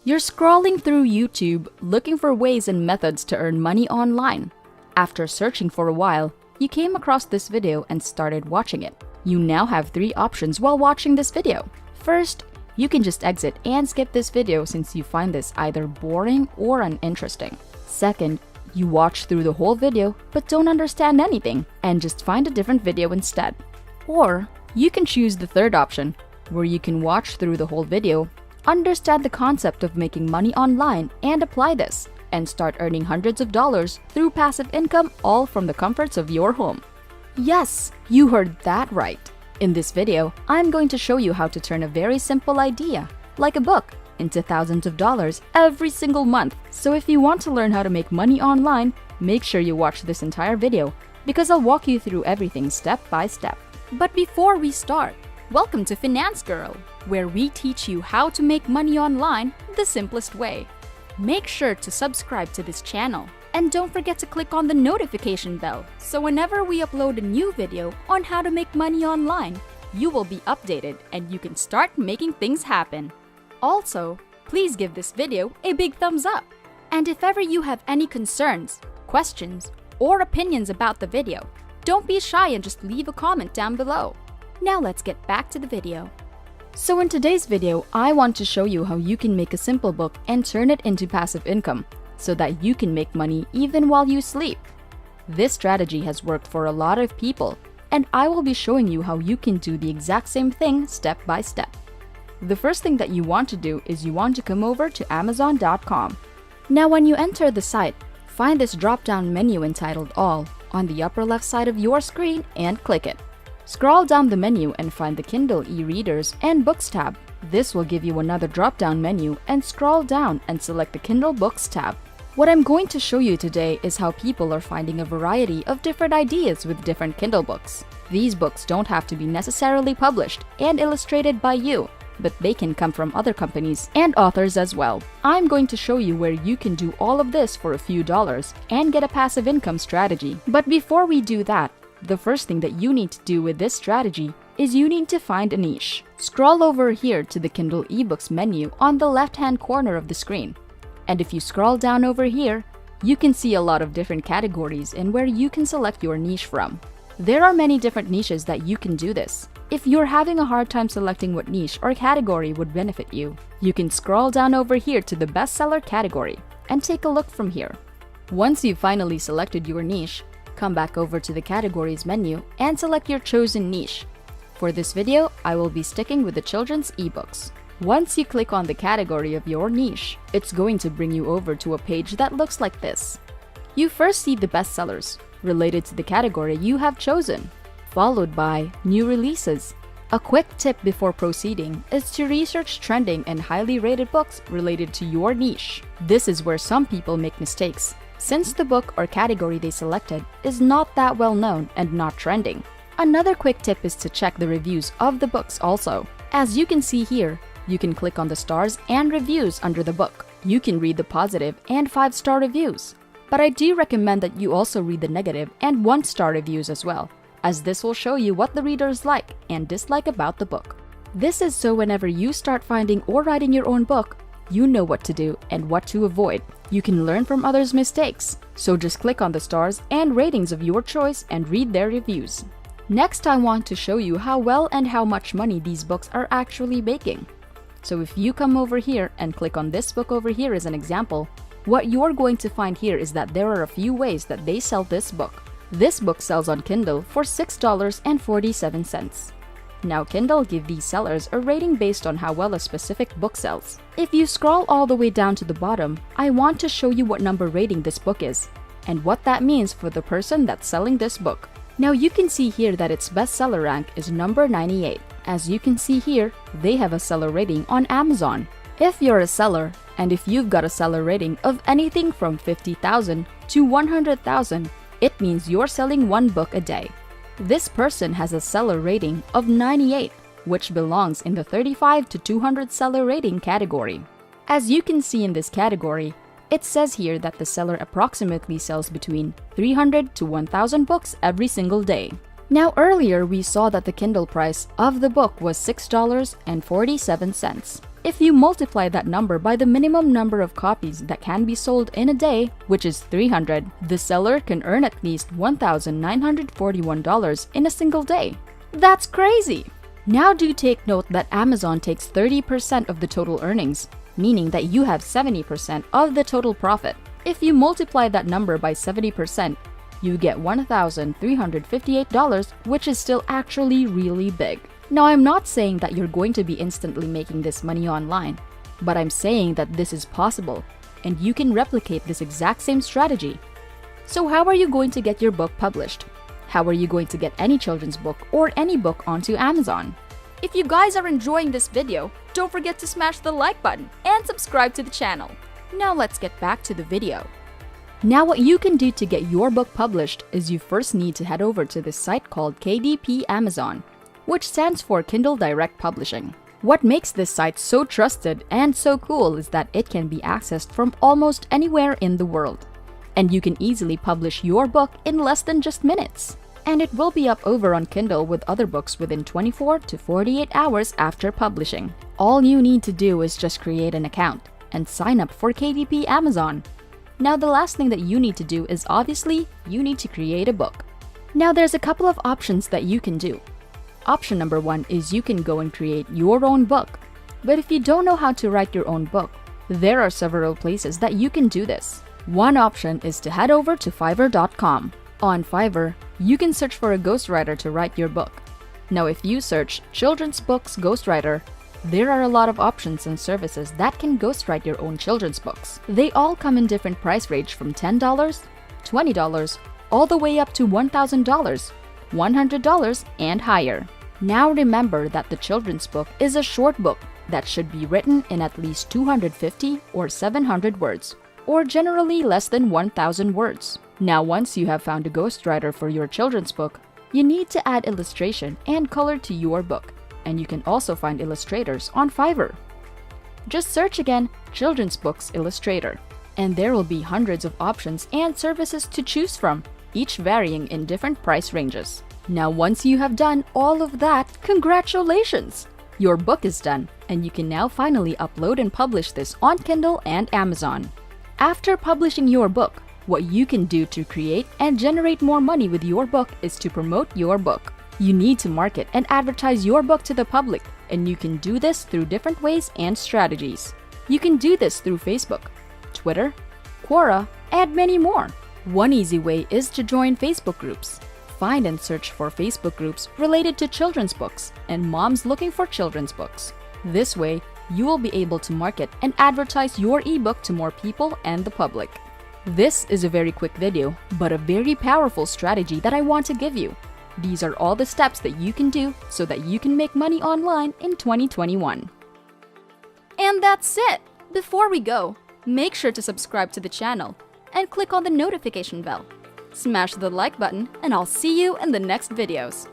You're scrolling through YouTube looking for ways and methods to earn money online. After searching for a while, you came across this video and started watching it. You now have 3 options while watching this video. First, you can just exit and skip this video since you find this either boring or uninteresting. Second, you watch through the whole video but don't understand anything and just find a different video instead. Or you can choose the third option, where you can watch through the whole video, understand the concept of making money online and apply this, and start earning hundreds of dollars through passive income, all from the comforts of your home. Yes, you heard that right. In this video, I'm going to show you how to turn a very simple idea, like a book, into thousands of dollars every single month. So if you want to learn how to make money online, make sure you watch this entire video, because I'll walk you through everything step by step. But before we start, welcome to Finance Girl, where we teach you how to make money online the simplest way. Make sure to subscribe to this channel and don't forget to click on the notification bell so whenever we upload a new video on how to make money online, you will be updated and you can start making things happen. Also, please give this video a big thumbs up. And if ever you have any concerns, questions, or opinions about the video, don't be shy and just leave a comment down below. Now let's get back to the video. So in today's video, I want to show you how you can make a simple book and turn it into passive income so that you can make money even while you sleep. This strategy has worked for a lot of people, and I will be showing you how you can do the exact same thing step by step. The first thing that you want to do is you want to come over to Amazon.com. Now when you enter the site, find this drop-down menu entitled All on the upper left side of your screen and click it. Scroll down the menu and find the Kindle e-readers and Books tab. This will give you another drop-down menu, and scroll down and select the Kindle Books tab. What I'm going to show you today is how people are finding a variety of different ideas with different Kindle books. These books don't have to be necessarily published and illustrated by you, but they can come from other companies and authors as well. I'm going to show you where you can do all of this for a few dollars and get a passive income strategy. But before we do that, the first thing that you need to do with this strategy is you need to find a niche. Scroll over here to the Kindle eBooks menu on the left-hand corner of the screen. And if you scroll down over here, you can see a lot of different categories and where you can select your niche from. There are many different niches that you can do this. If you're having a hard time selecting what niche or category would benefit you, you can scroll down over here to the bestseller category and take a look from here. Once you've finally selected your niche, come back over to the categories menu and select your chosen niche. For this video, I will be sticking with the children's ebooks. Once you click on the category of your niche, it's going to bring you over to a page that looks like this. You first see the bestsellers related to the category you have chosen, followed by new releases. A quick tip before proceeding is to research trending and highly rated books related to your niche. This is where some people make mistakes, since the book or category they selected is not that well known and not trending. Another quick tip is to check the reviews of the books also. As you can see here, you can click on the stars and reviews under the book. You can read the positive and 5-star reviews. But I do recommend that you also read the negative and 1-star reviews as well, as this will show you what the readers like and dislike about the book. This is so whenever you start finding or writing your own book, you know what to do and what to avoid. You can learn from others' mistakes, so just click on the stars and ratings of your choice and read their reviews. Next, I want to show you how well and how much money these books are actually making. So if you come over here and click on this book over here as an example, what you're going to find here is that there are a few ways that they sell this book. This book sells on Kindle for $6.47. Now Kindle give these sellers a rating based on how well a specific book sells. If you scroll all the way down to the bottom, I want to show you what number rating this book is, and what that means for the person that's selling this book. Now you can see here that its bestseller rank is number 98. As you can see here, they have a seller rating on Amazon. If you're a seller, and if you've got a seller rating of anything from 50,000 to 100,000, it means you're selling one book a day. This person has a seller rating of 98, which belongs in the 35 to 200 seller rating category. As you can see in this category, it says here that the seller approximately sells between 300 to 1,000 books every single day. Now earlier we saw that the Kindle price of the book was $6.47. If you multiply that number by the minimum number of copies that can be sold in a day, which is 300, the seller can earn at least $1,941 in a single day. That's crazy! Now do take note that Amazon takes 30% of the total earnings, meaning that you have 70% of the total profit. If you multiply that number by 70%, you get $1,358, which is still actually really big. Now, I'm not saying that you're going to be instantly making this money online, but I'm saying that this is possible, and you can replicate this exact same strategy. So how are you going to get your book published? How are you going to get any children's book or any book onto Amazon? If you guys are enjoying this video, don't forget to smash the like button and subscribe to the channel. Now let's get back to the video. Now what you can do to get your book published is you first need to head over to this site called KDP Amazon, which stands for Kindle Direct Publishing. What makes this site so trusted and so cool is that it can be accessed from almost anywhere in the world. And you can easily publish your book in less than just minutes. And it will be up over on Kindle with other books within 24 to 48 hours after publishing. All you need to do is just create an account and sign up for KDP Amazon. Now the last thing that you need to do is obviously you need to create a book. Now there's a couple of options that you can do. Option number 1 is you can go and create your own book. But if you don't know how to write your own book, there are several places that you can do this. One option is to head over to Fiverr.com. On Fiverr, you can search for a ghostwriter to write your book. Now if you search children's books ghostwriter, there are a lot of options and services that can ghostwrite your own children's books. They all come in different price range from $10, $20, all the way up to $1,000, $100, and higher. Now remember that the children's book is a short book that should be written in at least 250 or 700 words, or generally less than 1,000 words. Now once you have found a ghostwriter for your children's book, you need to add illustration and color to your book, and you can also find illustrators on Fiverr. Just search again, Children's Books Illustrator, and there will be hundreds of options and services to choose from, each varying in different price ranges. Now once you have done all of that, congratulations! Your book is done, and you can now finally upload and publish this on Kindle and Amazon. After publishing your book, what you can do to create and generate more money with your book is to promote your book. You need to market and advertise your book to the public, and you can do this through different ways and strategies. You can do this through Facebook, Twitter, Quora, and many more. One easy way is to join Facebook groups. Find and search for Facebook groups related to children's books and moms looking for children's books. This way, you will be able to market and advertise your ebook to more people and the public. This is a very quick video, but a very powerful strategy that I want to give you. These are all the steps that you can do so that you can make money online in 2021. And that's it! Before we go, make sure to subscribe to the channel and click on the notification bell. Smash the like button, and I'll see you in the next videos.